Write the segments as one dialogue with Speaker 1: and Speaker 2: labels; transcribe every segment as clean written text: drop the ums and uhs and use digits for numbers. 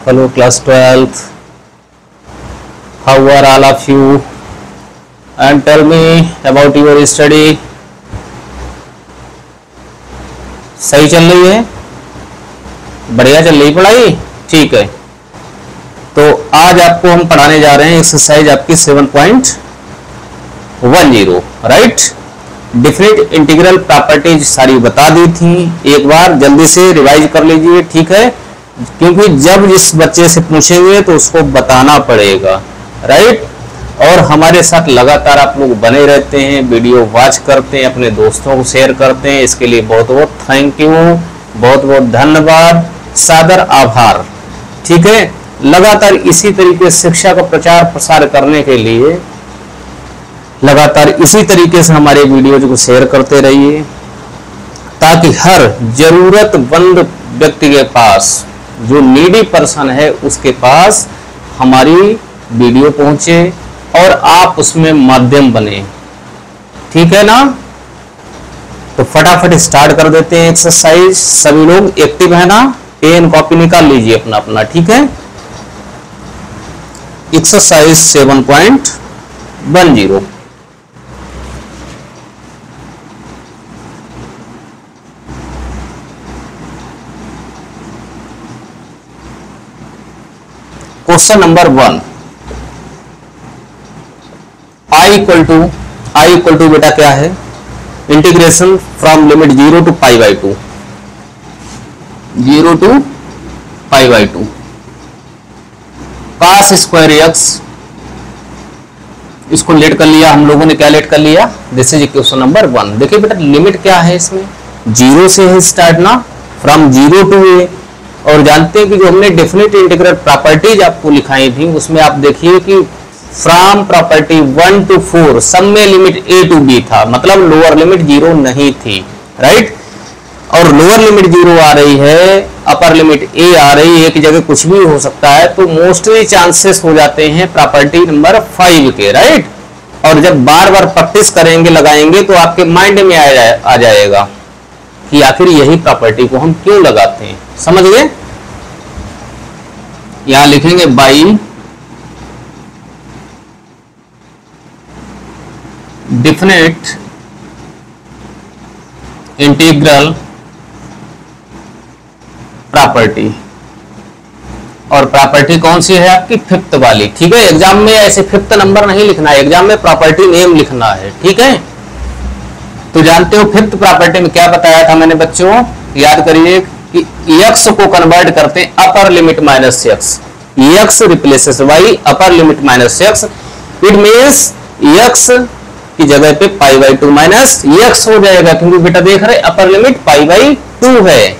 Speaker 1: Hello class 12th, how are all of you, and tell me about your study. सही चल रही है, बढ़िया चल रही पढ़ाई, ठीक है। तो आज आपको हम पढ़ाने जा रहे हैं एक्सरसाइज आपकी 7.10, राइट। डिफरेंट इंटीग्रल प्रॉपर्टीज सारी बता दी थी, एक बार जल्दी से रिवाइज कर लीजिए, ठीक है, क्योंकि जब जिस बच्चे से पूछेंगे तो उसको बताना पड़ेगा, राइट। और हमारे साथ लगातार आप लोग बने रहते हैं, वीडियो वॉच करते हैं, अपने दोस्तों को शेयर करते हैं, इसके लिए बहुत बहुत थैंक यू, बहुत बहुत धन्यवाद, सादर आभार, ठीक है। लगातार इसी तरीके से शिक्षा का प्रचार प्रसार करने के लिए लगातार इसी तरीके से हमारे वीडियोज को शेयर करते रहिए, ताकि हर जरूरतमंद व्यक्ति के पास, जो नीडी पर्सन है, उसके पास हमारी वीडियो पहुंचे और आप उसमें माध्यम बने, ठीक है ना। तो फटाफट स्टार्ट कर देते हैं एक्सरसाइज। सभी लोग एक्टिव है ना, पेन कॉपी निकाल लीजिए अपना अपना, ठीक है। Exercise 7.10। Question number 1, I equal to बेटा क्या है, integration from limit 0 to π/2, 0 to π/2 cos square x, इसको लेट कर लिया हम लोगों ने, क्या लेट कर लिया, दिस इज क्वेश्चन नंबर 1। देखिए बेटा लिमिट क्या है इसमें, 0 से है स्टार्ट ना, फ्रॉम 0 to a। और जानते हैं कि जो हमने डेफिनेट इंटीग्रल प्रॉपर्टीज आपको लिखाई थी, उसमें आप देखिए कि फ्रॉम प्रॉपर्टी 1 to 4 सब में लिमिट a to b था, मतलब लोअर लिमिट 0 नहीं थी, राइट। और लोअर लिमिट 0 आ रही है, अपर लिमिट a आ रही है, एक जगह कुछ भी हो सकता है, तो मोस्टली चांसेस हो जाते हैं प्रॉपर्टी नंबर 5 के, राइट। और जब बार बार प्रैक्टिस करेंगे, लगाएंगे, तो आपके माइंड में आ जाएगा कि आखिर यही प्रॉपर्टी को हम क्यों लगाते हैं, समझ गए। यहां लिखेंगे बाई डेफिनेट इंटीग्रल प्रॉपर्टी, और प्रॉपर्टी कौन सी है आपकी, फिफ्थ वाली, ठीक है। एग्जाम में ऐसे फिफ्थ नंबर नहीं लिखना है, एग्जाम में प्रॉपर्टी नेम लिखना है, ठीक है। तो जानते हो फिफ्थ प्रॉपर्टी में क्या बताया था मैंने बच्चों, याद करिए कि x को कन्वर्ट करते हैं upper limit minus x, x replaces y, upper limit minus x, it means x की जगह पे π/2 माइनस x हो जाएगा, क्योंकि बेटा देख रहे अपर लिमिट π/2 है।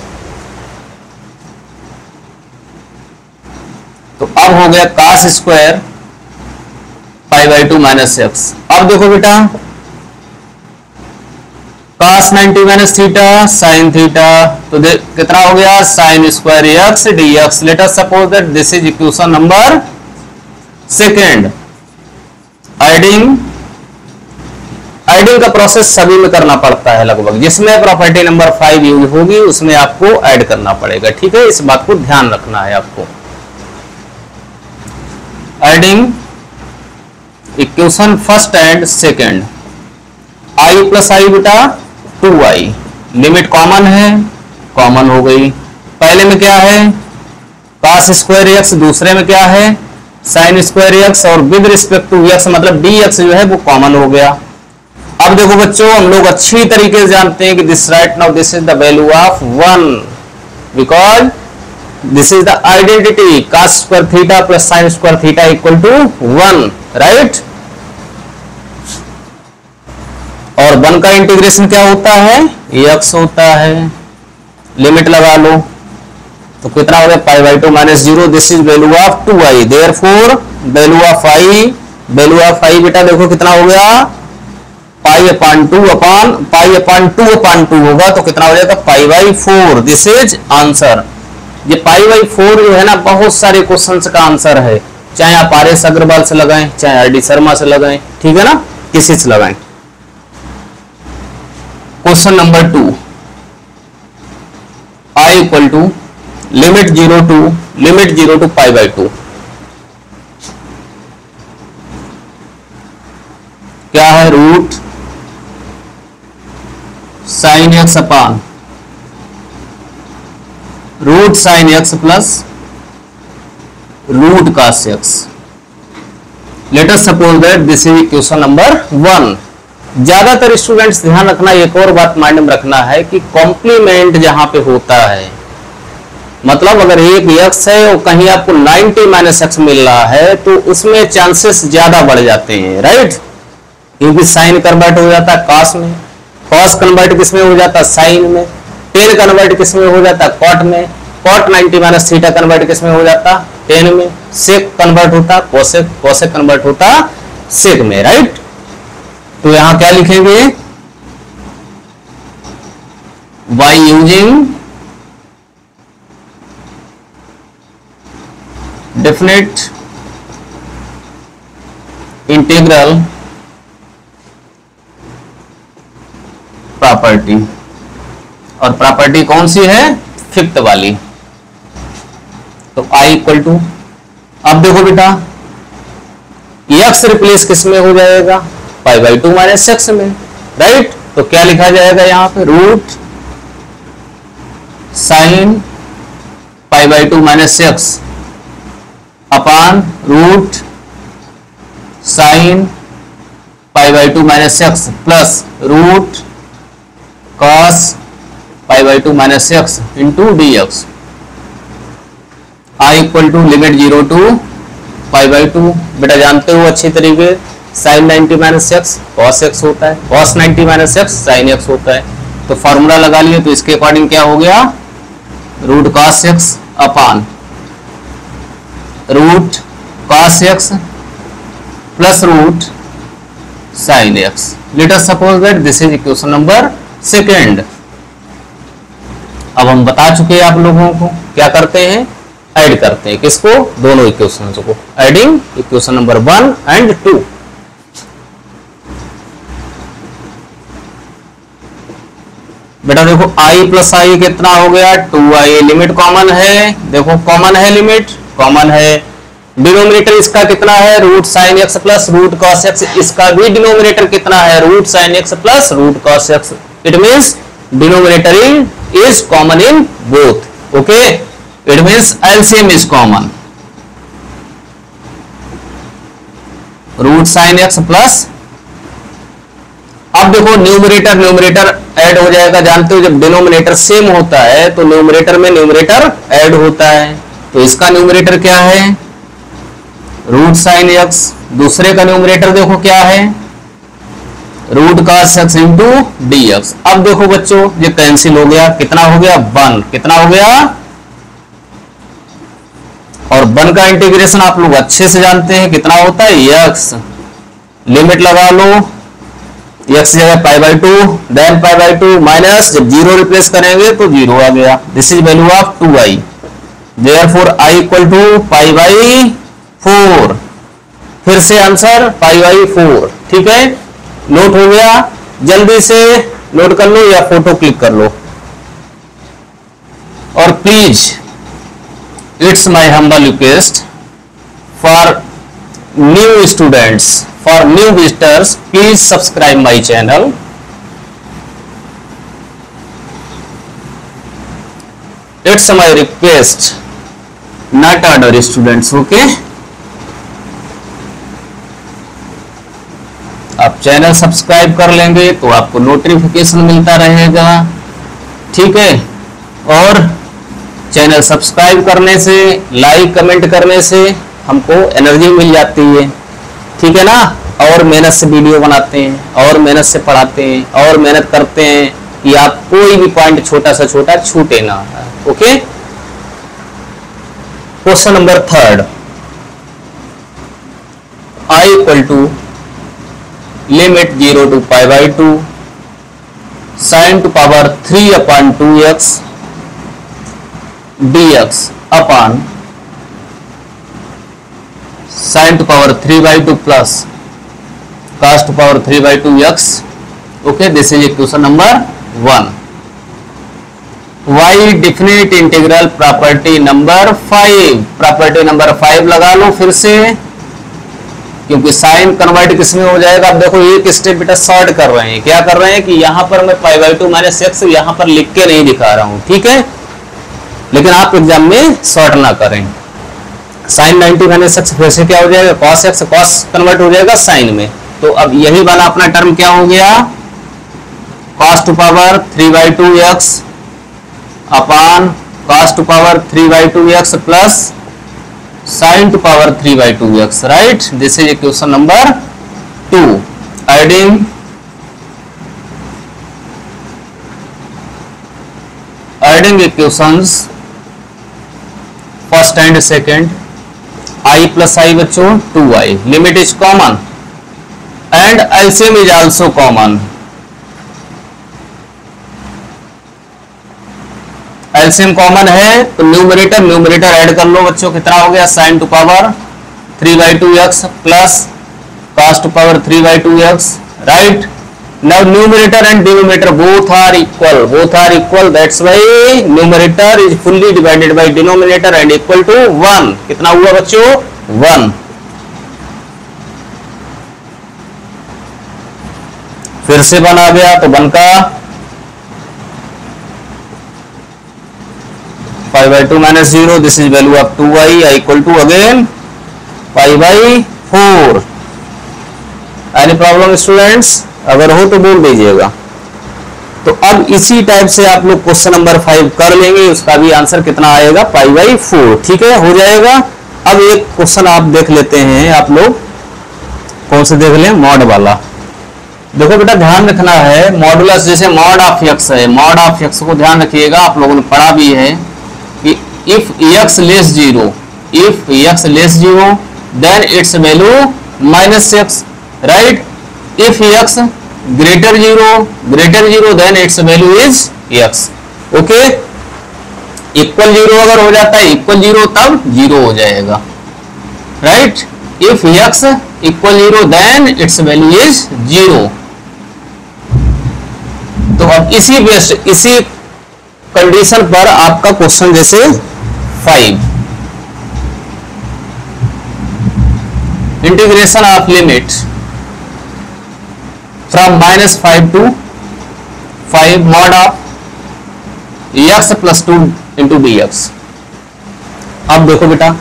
Speaker 1: तो अब हो गया cos स्क्वायर π/2 माइनस x। अब देखो बेटा cos 90 minus theta sin theta, तो कितना हो गया, sin square x dx। Late us suppose that this is equation number 2। Adding का प्रोसेस सभी में करना पड़ता है लगभग, जिसमें प्रॉपर्टी नंबर 5 यूज होगी उसमें आपको ऐड करना पड़ेगा, ठीक है। इस बात को ध्यान रखना है आपको। Adding equation first and second, i plus I बेटा 2i, लिमिट कॉमन है, कॉमन हो गई। पहले में क्या है cos स्क्वायर x, दूसरे में क्या है sin स्क्वायर x, और विद रिस्पेक्ट टू x मतलब dx जो है वो कॉमन हो गया। अब देखो बच्चों, हम लोग अच्छी तरीके से जानते हैं कि this right now this is the value of 1, because this is the identity cos square theta plus sin square theta equal to 1, right. और 1 का इंटीग्रेशन क्या होता है, x होता है। लिमिट लगा लो तो कितना हो गया π/2 minus 0, this is value of 2i, therefore value of i बेटा देखो कितना हो गया, π/2 होगा, तो कितना हो जाएगा π/4। This is answer. ये π/4 जो है ना, बहुत सारे क्वेश्चंस का आंसर है, चाहे आप आर.एस. अग्रवाल से लगाएं, चाहे आर.डी. शर्मा से लगाएं, ठीक है ना, किसी से लगाएं। Question number 2, i equal to limit 0 to limit 0 to π/2 क्या है, root sine X upon root sine x plus root cos X. Let us suppose that this is equation number 1। ज्यादातर स्टूडेंट्स ध्यान रखना, एक और बात माइंड में रखना है कि कॉम्प्लीमेंट जहां पे होता है, मतलब अगर एक एक्स है और कहीं आपको 90 माइनस एक्स मिल रहा है तो उसमें चांसेस ज्यादा बढ़ जाते हैं, राइट। क्योंकि साइन कन्वर्ट हो जाता है कॉस में, कॉस कन्वर्ट किस में हो जाता है, साइन में, टेन कन्वर्ट किस में हो जाता है, कॉट में, कॉट 90 माइनस थीटा कन्वर्ट किस में हो जाता, टेन में, सेक कन्वर्ट होता कोसेक, कोसेक कन्वर्ट होता सेक में, राइट। तो यहां क्या लिखेंगे, by using definite integral property, और प्रॉपर्टी कौन सी है, फिफ्थ वाली। तो i इक्वल टू, अब देखो बेटा x रिप्लेस किस में हो जाएगा, π/2 माइनस एक्स में, राइट। तो क्या लिखा जाएगा यहां पे, root sine π/2 minus X upon root sine π/2 minus X plus root cos π/2 minus X into dx। i equal to limit 0 to π/2, बेटा जानते हो अच्छी तरीके, sine 90 minus X cos X होता है, cos 90 minus X sine X होता है। तो फॉर्मूला लगा लिए, तो इसके अकॉर्डिंग क्या हो गया, root cos x upon root cos x plus root sine x. Let us suppose that this is equation number 2। अब हम बता चुके हैं आप लोगों को, क्या करते हैं, ऐड करते हैं, किसको, दोनों इक्वेशंस को, एडिंग इक्वेशन नंबर 1 and 2। बेटा देखो i प्लस आई कितना हो गया, 2i, लिमिट कॉमन है, देखो कॉमन है, लिमिट कॉमन है, डिनोमिनेटर इसका कितना है, root sine x plus root cos x, इसका भी डिनोमिनेटर कितना है, root sine x plus root cos x. It means denominator is common in both, okay. It means LCM is common, root sine x plus, अब देखो numerator numerator add हो जाएगा, जानते हो जब डिनोमिनेटर सेम होता है तो न्यूमरेटर में न्यूमरेटर ऐड होता है। तो इसका न्यूमरेटर क्या है, रूट साइन एक्स, दूसरे का न्यूमरेटर देखो क्या है, root cos x into dx। अब देखो बच्चों ये कैंसिल हो गया, कितना हो गया, 1, कितना हो गया, और 1 का इंटीग्रेशन आप लोग अच्छे से जानते हैं कितना होता है, x, लिमिट लगा लो, x जगह π/2, देन π/2 माइनस, जब 0 रिप्लेस करेंगे तो 0 आ गया, this is value of 2i, therefore i equal to π/4, फिर से आंसर π/4, ठीक है, नोट हो गया, जल्दी से नोट कर लो या फोटो क्लिक कर लो। और please it's my humble request for new students, for new visitors, please subscribe my channel. It's my request, not order students, okay? आप चैनल सब्सक्राइब कर लेंगे तो आपको नोटिफिकेशन मिलता रहेगा, ठीक है। और चैनल सब्सक्राइब करने से, लाइक कमेंट करने से हमको एनर्जी मिल जाती है, ठीक है ना। और मेहनत से वीडियो बनाते हैं, और मेहनत से पढ़ाते हैं, और मेहनत करते हैं कि आप कोई भी पॉइंट छोटा से छोटा छूटे ना, okay. Question number 3, i equal to limit 0 to π/2 sin to power 3/2x dx upon sin to power 3/2 plus cos to power 3/2x, okay, this is equation number 1। y definite integral property number 5, property number 5 लगा लो फिर से, क्योंकि sign convert किसमें हो जाएगा। अब देखो एक स्टेप बेटा शॉर्ट कर रहे हैं, क्या कर रहे हैं कि यहां पर मैं पाई बाई 2 माइनस एक्स यहां पर लिख के नहीं दिखा रहा हूं, ठीक है, लेकिन आप एग्जाम में शॉर्ट ना करें। साइन 90 माइनस एक्स फिर से क्या हो जाएगा, कॉस एक्स, कॉस कन्वर्ट हो जाएगा साइन में। तो अब यही वाला अपना टर्म क्या हो गया, cos to power 3/2x upon cos to power 3/2x plus sin to power 3/2x, right. This is equation number 2। Adding equations first and second, i plus i बच्चों 2i, limit is common and LCM is also common. LCM common है तो numerator add कर लो बच्चों, कितना हो गया, sin to power 3/2x plus cos to power 3/2x, right. Now numerator and denominator both are equal, that's why numerator is fully divided by denominator and equal to 1। कितना हुआ बच्चों, 1। फिर से 1 आ गया तो 1 का pi by 2 minus 0, this is value of 2i equal to again pi by 4। Any problem students, अगर हो तो बोल दीजिएगा। तो अब इसी टाइप से आप लोग क्वेश्चन नंबर 5 कर लेंगे, उसका भी आंसर कितना आएगा, पाई बाई 4, ठीक है, हो जाएगा। अब एक क्वेश्चन आप देख लेते हैं, आप लोग कौन से देख लें, मॉड वाला। देखो बेटा ध्यान रखना है, मॉडुलस जैसे मॉड ऑफ एक्स है, मॉड ऑफ एक्स को ध्यान रखिएगा, आप लोगों ने पढ़ा भी है कि if x less 0, if x less 0 then its value minus x, right. If x greater 0 then its value is x, okay. Equal 0 अगर हो जाता है, इक्वल 0 तब 0 हो जाएगा, right. If x equal 0 then its value is 0। तो अब इसी कंडीशन पर आपका क्वेश्चन जैसे 5, integration of limit from -5 to 5 mod of x plus 2 into dx। अब देखो बेटा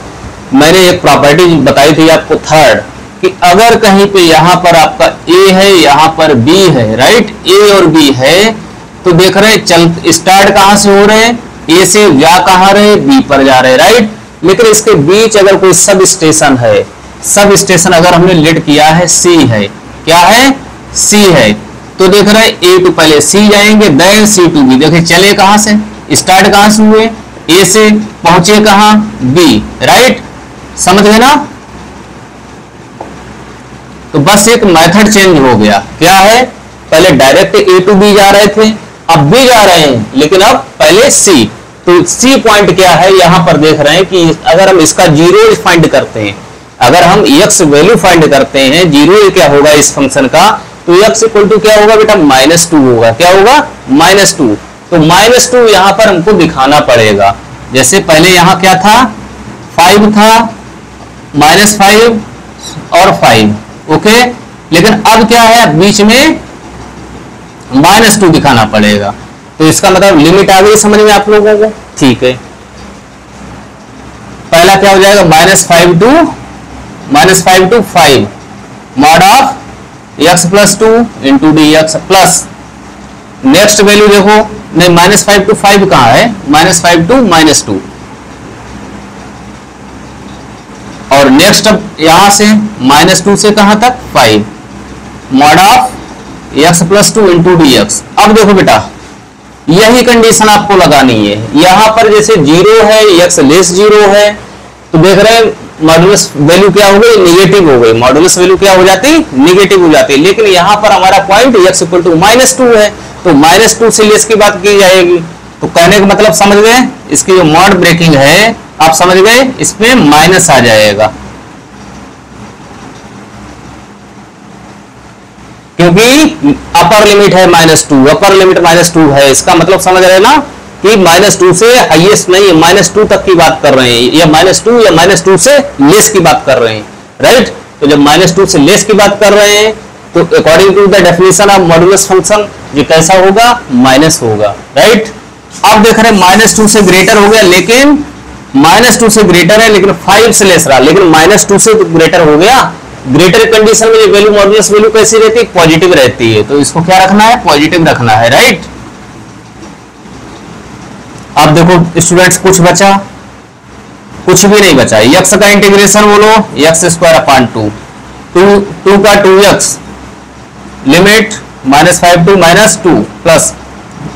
Speaker 1: मैंने एक प्रॉपर्टी बताई थी आपको थर्ड, कि अगर कहीं पे यहां पर आपका a है, यहां पर b है, राइट, a और b है, तो देख रहे चल स्टार्ट कहां से हो रहे हैं, a से जा कहां रहे, b पर जा रहे, राइट। लेकिन इसके बीच अगर कोई सब स्टेशन है, सब स्टेशन अगर हमने लीड किया है c है, क्या है, c है, तो देख रहे a टू पहले c जाएंगे देन c टू b। देखिए चले कहां से, स्टार्ट कहां से हुए, a से, पहुंचे कहां, b, राइट, समझ गए ना। तो बस एक मेथड चेंज हो गया, क्या है, पहले डायरेक्ट a टू b जा रहे थे, अब b जा रहे हैं, लेकिन अब पहले c। तो c पॉइंट क्या है, यहां पर देख रहे हैं कि अगर हम इसका जीरो फाइंड करते हैं, अगर हम x वैल्यू फाइंड करते हैं, जीरो क्या होगा इस फंक्शन का, तो x इक्वल टू क्या होगा बेटा, -2 होगा, क्या होगा, -2। तो -2 यहां पर हमको दिखाना पड़ेगा। जैसे पहले यहां क्या था, 5 था, -5 और 5, ओके, लेकिन अब क्या है, बीच में -2 दिखाना पड़ेगा। तो इसका मतलब लिमिट आ गई समझ में आप लोगों को, ठीक है। पहला क्या हो जाएगा, -5 to 5 mod of x plus 2 into dx plus next value देखो, नहीं -5 to 5 कहां है, -5 to -2, और नेक्स्ट अब यहां से -2 से कहां तक, 5 mod of x plus 2 into dx। अब देखो बेटा यही कंडीशन आपको लगानी है, यहां पर जैसे 0 है, x लेस 0 है, तो देख रहे हैं मॉडुलस वैल्यू क्या हो गई, निगेटिव हो गई, मॉडुलस वैल्यू क्या हो जाती, निगेटिव हो जाती। लेकिन यहां पर हमारा पॉइंट x इक्वल टू -2 है, तो -2 से लेस की बात की जाएगी। तो कहने का मतलब समझ गए, इसकी जो मॉड ब्रेकिंग है आप समझ गए, इसमें माइनस आ जाएगा, क्योंकि अपर लिमिट है -2, अपर लिमिट -2 है, इसका मतलब समझ रहे ना। कि -2 से हाईएस्ट नहीं है, -2 तक की बात कर रहे हैं, या -2 या -2 से लेस की बात कर रहे हैं, राइट। तो जब -2 से लेस की बात कर रहे हैं तो according to the definition of modulus function ये कैसा होगा, माइनस होगा, राइट। अब देख रहे हैं -2 से ग्रेटर हो गया, लेकिन -2 से ग्रेटर है लेकिन 5 से लेस रहा, लेकिन -2 से ग्रेटर हो गया। ग्रेटर कंडीशन में ये वैल्यू मॉडुलस वैल्यू कैसी रहती है, पॉजिटिव रहती है, तो इसको क्या रखना है, पॉजिटिव रखना है, राइट। अब देखो स्टूडेंट्स कुछ बचा, कुछ भी नहीं बचा। यक्स का इंटीग्रेशन बोलो, एक्स स्क्वायर अपॉन 2, 2 का 2x limit -5 to -2 plus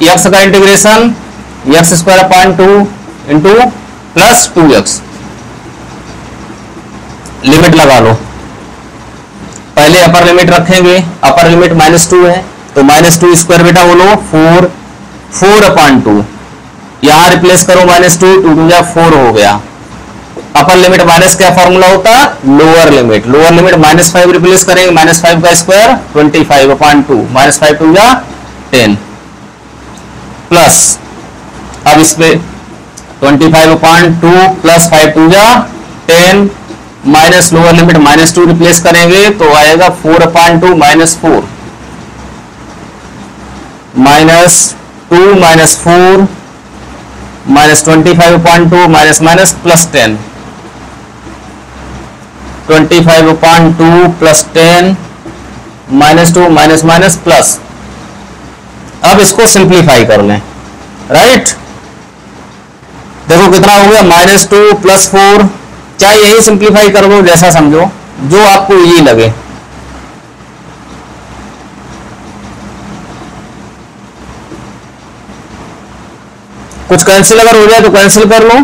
Speaker 1: X का integration X square upon 2 into plus 2x, limit लगा लो। पहले अपर लिमिट रखेंगे, अपर लिमिट -2 है तो -2 स्क्वायर बेटा बोलो 4 अपॉन 2, यहां रिप्लेस करो -2, 2 2 जा 4 हो गया। अपर लिमिट माइनस क्या फॉर्मूला होता है, lower limit, lower limit -5 replace करेंगे, -5 का स्क्वायर 25 अपॉन 2, -5 2 जा 10 प्लस, अब इसमें 25 अपॉन 2 प्लस 5 2 जा 10 माइनस लोअर लिमिट -2 रिप्लेस करेंगे तो आएगा 4 upon 2 -4 -2 -4 -25 upon 2 minus plus 10, 25 upon 2 plus 10 -2 minus plus. अब इसको सिंप्लीफाई कर लें, राइट। देखो कितना हो गया, -2 प्लस 4, चाहे यही सिंप्लीफाई कर दो, जैसा समझो, जो आपको ये लगे। कुछ कैंसिल अगर हो जाए तो कैंसिल कर लो।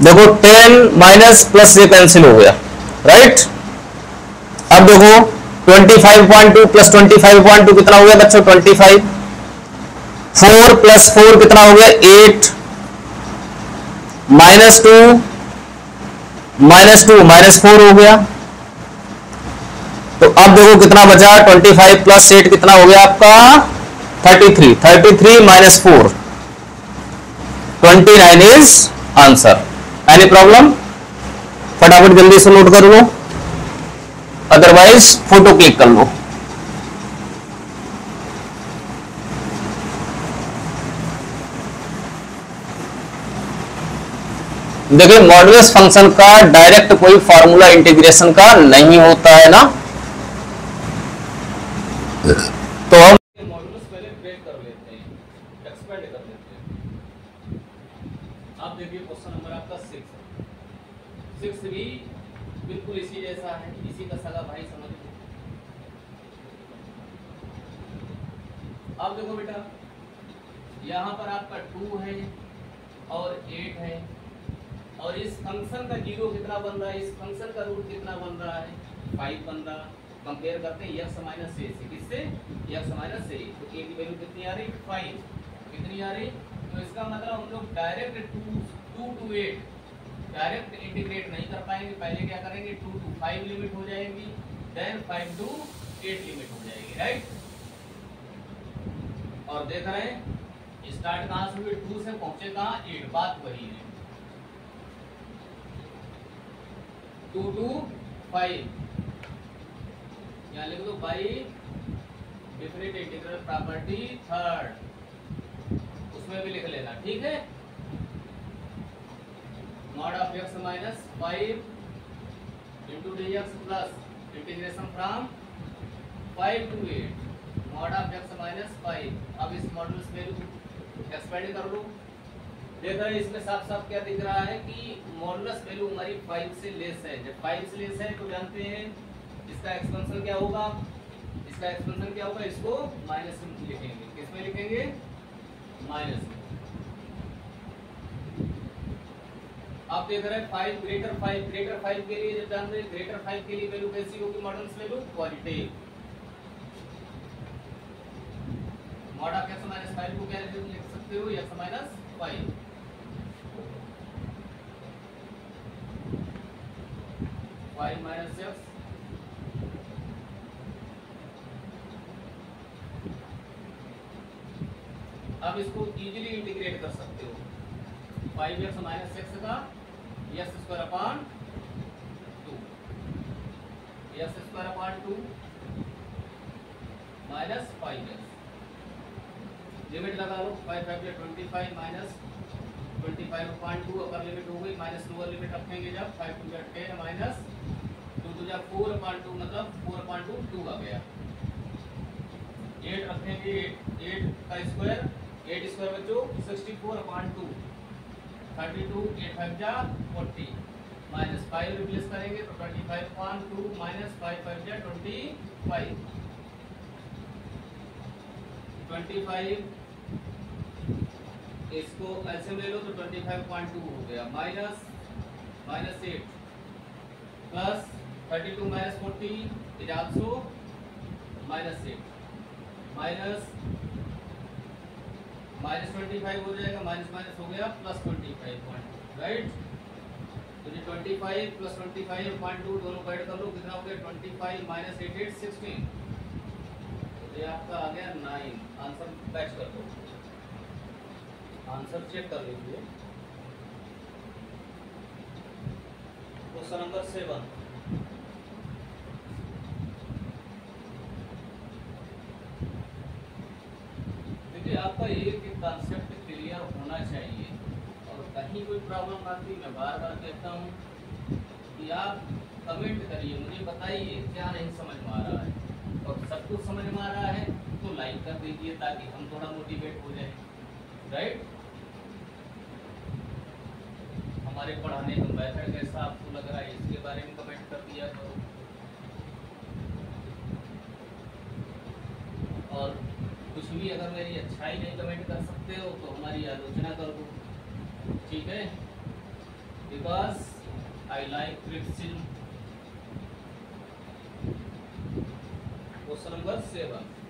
Speaker 1: देखो 10 माइनस प्लस ये कैंसिल हो गया, राइट। अब देखो 25.2 प्लस 25.2 कितना हो गया बच्चों, 25। 4 प्लस 4 कितना हो गया, 8 -2 -4 हो गया। तो अब देखो कितना बचा, 25 प्लस 8 कितना हो गया आपका 33, 33 minus 4 29 is answer. Any problem, फटाफट जल्दी से नोट कर लो, अदरवाइज फोटो क्लिक कर लो। देखिए मॉडुलस फंक्शन का डायरेक्ट कोई फार्मूला इंटीग्रेशन का नहीं होता है ना, तो हम मॉडुलस पहले ब्रेक कर लेते हैं, एक्सपेंड कर लेते हैं। आप देखिए क्वेश्चन नंबर आपका 6 भी बिल्कुल इसी जैसा है, इसी का सगा भाई समझ लो। अब देखो बेटा यहां पर आपका 2 है और 8 है, और इस फंक्शन का 0 कितना बन रहा है, इस फंक्शन का रूट कितना बन रहा है, 5 बन रहा। कंपेयर करते हैं x माइनस a से, किससे, x माइनस a। तो a की वैल्यू कितनी आ रही, 5, कितनी आ रही। तो इसका मतलब हम लोग डायरेक्ट 2 to 8 डायरेक्ट इंटीग्रेट नहीं कर पाएंगे, पहले क्या करेंगे 2 to 5 लिमिट हो जाएगी, देन 5 to 8 लिमिट हो जाएगी, राइट। और देख रहे हैं स्टार्ट कहां से हुए, 2 से पहुंचे कहां, 8, बात वही है। 2 to 5 यहाँ लिख दो by different integral property third, उसमें भी लिख लेना, ठीक है। Mod of x minus 5 into dx plus integration from 5 to 8 mod of x minus 5। अब इस मॉडुलस वैल्यू एक्सपेंड कर लो। देख रहे हैं इसमें साफ साफ क्या दिख रहा है कि मॉडुलस वैल्यू हमारी 5 से लेस है। जब 5 से लेस है तो जानते हैं इसका एक्सपेंशन क्या होगा, इसका एक्सपेंशन क्या होगा, इसको माइनस में लिखेंगे, किसमें लिखेंगे, माइनस में। आप देख रहे हैं 5 ग्रेटर 5 के लिए जब जानते हैं ग्रेटर 5 के लिए वैल्यू कैसी होगी, modulus value positive. Mod of x minus 5 को क्या लिख सकते हो, x माइनस 5 5 माइनस x
Speaker 2: अब इसको इजीली इंटीग्रेट कर सकते हो 5x माइनस एक्स का x square upon 2 x square upon 2 minus 5x limit लगा लो 5 5 25 माइनस 25 अपॉन 2 अपर लिमिट हो गई माइनस लोअर लिमिट रखेंगे जब 5 2 10 माइनस 2 2 4 अपॉन 2 मतलब 4 अपॉन 2 2 आ गया 8 रखेंगे 8 का स्क्वायर 8 स्क्वायर बच्चों 64 अपॉन 2 32 8 5 जा 40 माइनस 5 रिप्लेस करेंगे तो 25 अपॉन 2 माइनस 5 5 जा 25 25 इसको ऐसे ले लो तो 25.2 हो गया minus 8 plus 32 minus 40 is also minus 8 minus 25 हो जाएगा माइनस हो गया प्लस 25 राइट तो ये 25 प्लस 25.2 दोनों को ऐड कर लो कितना हो गया 25 माइनस 8 8 16 तो ये आपका आ गया 9 आंसर बैच कर दो आंसर चेक कर लीजिए क्वेश्चन नंबर 7 देखिए आपका एक कॉन्सेप्ट क्लियर होना चाहिए और कहीं कोई प्रॉब्लम आती मैं बार बार कहता हूँ कि आप कमेंट करिए मुझे बताइए क्या नहीं समझ में आ रहा है और सब कुछ समझ में आ रहा है तो लाइक कर दीजिए ताकि हम थोड़ा मोटिवेट हो जाए राइट हमारे पढ़ाने का मेथड कैसा आपको लग रहा है इसके बारे में कमेंट कर दिया करो और कुछ भी अगर मेरी अच्छाई नहीं कमेंट कर सकते हो तो हमारी आलोचना कर दो ठीक है because I like criticism question number 7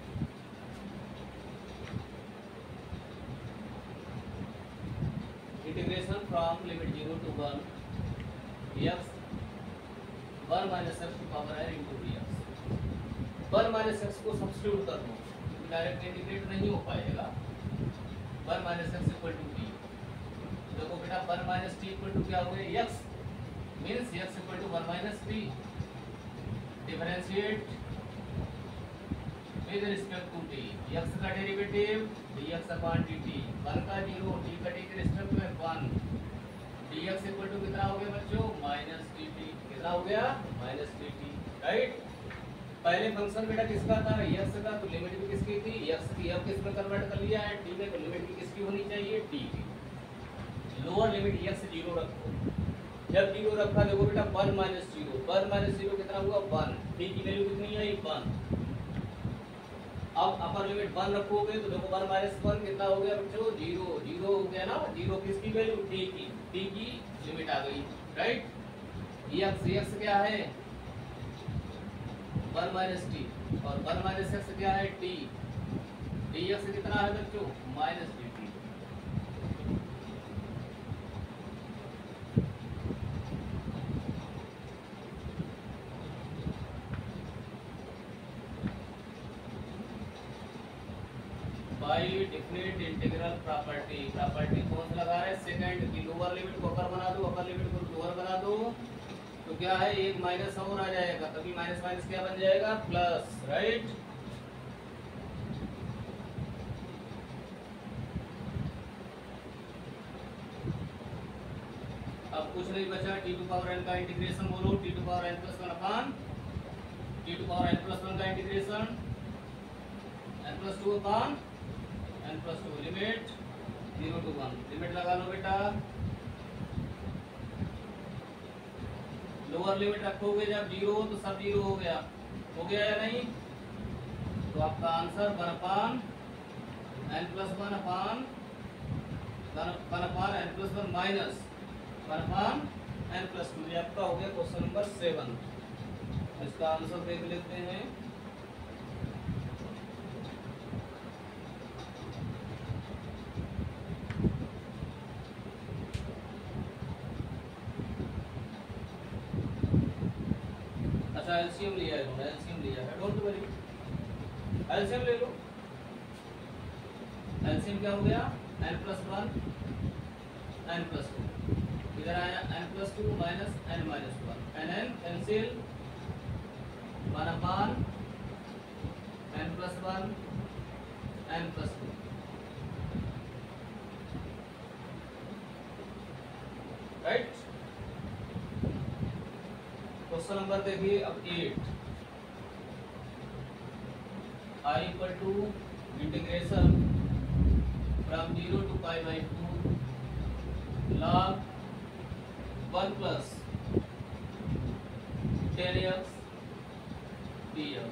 Speaker 2: integration from limit 0 to 1 x 1 minus x की पावर है into dx 1 minus x को सब्स्टिट्यूट कर दो डायरेक्ट इंटीग्रेट नहीं हो पाएगा 1 minus x equal to t देखो बेटा 1 minus t equal to क्या हो गया x means x equal to 1 minus t differentiate with respect to t x का डेरिवेटिव dx upon dt 1 का 0 t का t के रिस्पेक्ट में 1 dx इक्वल टू कितना हो गया बच्चों माइनस dt कितना हो गया माइनस dt राइट पहले फंक्शन बेटा किसका था x का तो लिमिट भी किसकी थी x की अब किस में कन्वर्ट कर लिया है t में तो लिमिट भी किसकी होनी चाहिए t की लोअर लिमिट x 0 रखो जब 0 रखा देखो बेटा 1 माइनस 0 कितना हुआ 1 t की वैल्यू कितनी आई 1 अब अपर लिमिट 1 रखोगे तो देखो 1 माइनस 1 कितना हो गया बच्चों 0 हो गया ना 0 किसकी वैल्यू t की लिमिट आ गई राइट x क्या है 1 माइनस t और 1 माइनस x क्या है t dx कितना है बच्चों minus dt by definite integral property कौन सा लगा रहा है सेकंड की लोअर लिमिट को अपर बना दो अपर लिमिट को लोअर बना दो तो क्या है एक माइनस और आ जाएगा तभी माइनस माइनस क्या बन जाएगा प्लस राइट अब कुछ नहीं बचा t टू पावर n का इंटीग्रेशन बोलो t to power n plus 1 upon t to power n plus 1 का integration n plus 2 upon n plus 2 limit 0 to 1 limit लगा लो बेटा लोअर लिमिट रखोगे जब 0 तो सब 0 हो गया या नहीं तो आपका answer 1 upon n plus 1 upon n plus 1 minus 1 upon n plus 2 ये आपका हो गया क्वेश्चन नंबर 7 इसका आंसर देख लेते हैं एलसीएम लिया है डोंट वरी एलसीएम ले लो एलसीएम क्या हो गया n+1 n+2, इधर आया n+2 minus n minus 1, nn cancel 1/n+1 n+2। Right. Question number देखिए अब 8, I equal to integration from 0 to π/2 log 1 plus 10x dx।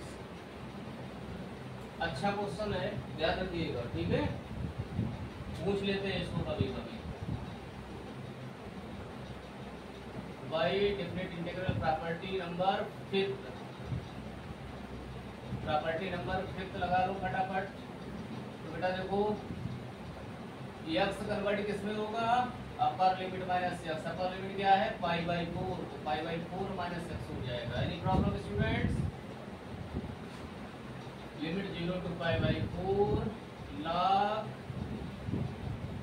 Speaker 2: अच्छा क्वेश्चन है, ध्यान रखिएगा, ठीक है। पूछ लेते हैं इसको कभी कभी। By definite integral property number 5, property number 5 लगा लो फटाफट। तो बेटा देखो x कन्वर्ट किसमें होगा, upper limit minus x, upper limit क्या है π/4, तो π/4 माइनस x हो जाएगा। Any problem students, limit 0 to π/4 log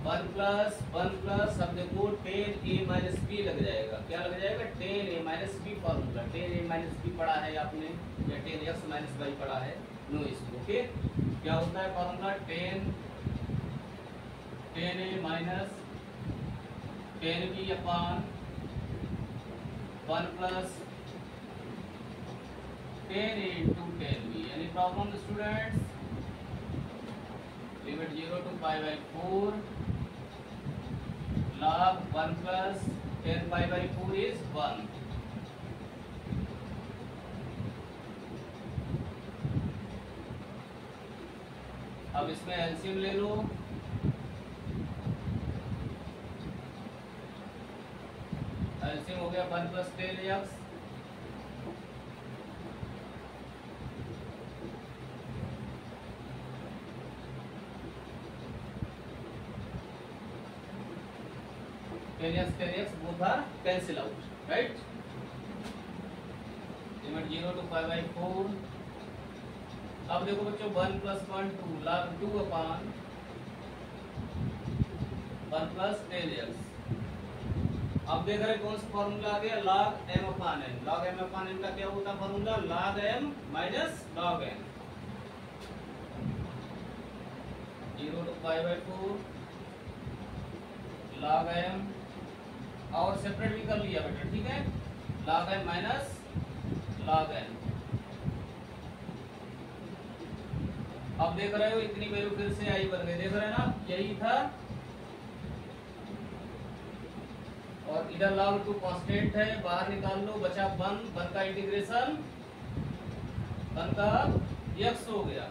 Speaker 2: 1 plus अब देखो 10a minus b लग जाएगा, क्या लग जाएगा 10a minus b formula, 10a minus b पढ़ा है आपने या 10x minus y पढ़ा है, नो इसको। ओके, क्या होता है formula 10a minus 10b upon 1 plus 10a into 10b। Any problem students, limit 0 to π/4 log 1 plus 10 π/4 is 1। अब इसमें एलसीएम ले लो, एलसीएम हो गया 1 plus 10x10x both are cancel out, right? Limit 0 to π/4। अब देखो बच्चों 1 plus 1 2 log 2 upon 1 plus 10x। अब देख रहे कौन सा फॉर्मूला आ गया, log m upon n। log m upon n का क्या होता है formula, log m minus log n। 0 to π/4 log m, और सेपरेट भी कर लिया बेटा, ठीक है, log m minus log n। अब देख रहे हो इतनी वैल्यू फिर से आई बन गई, देख रहे हैं ना, यही था। और इधर log 2 कांस्टेंट है, बाहर निकाल लो, बचा 1 का इंटीग्रेशन 1 का x हो गया।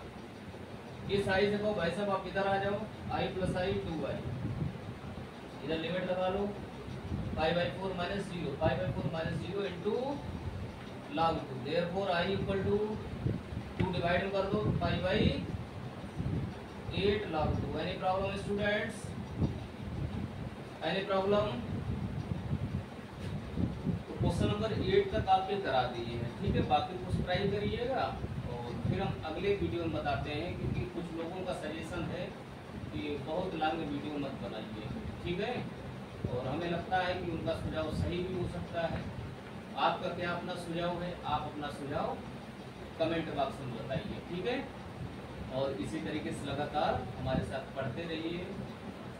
Speaker 2: इस i से कहो भाई साहब आप इधर आ जाओ, i plus i 2i, इधर लिमिट लगा लो π/4 minus 0, π/4 minus 0 into log 2, therefore i equal to 2 divide कर दो π/8 log 2। Any problem students, any problem? तो क्वेश्चन नंबर 8 तक आपने करा दिए हैं, ठीक है, बाकी कुछ ट्राई करिएगा और फिर हम अगले वीडियो में बताते हैं, क्योंकि कुछ लोगों का सजेशन है कि बहुत लंबी वीडियो मत बनाइए, ठीक है, और हमें लगता है कि उनका सुझाव सही भी हो सकता है। आपका क्या अपना सुझाव है, आप अपना सुझाव कमेंट बॉक्स में बताइए, ठीक है। और इसी तरीके से लगातार हमारे साथ पढ़ते रहिए,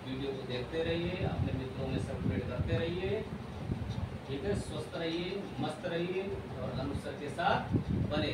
Speaker 2: वीडियो को देखते रहिए, अपने मित्रों में सर्कुलेट करते रहिए, ठीक है। स्वस्थ रहिए, मस्त रहिए और अनुसार के साथ बने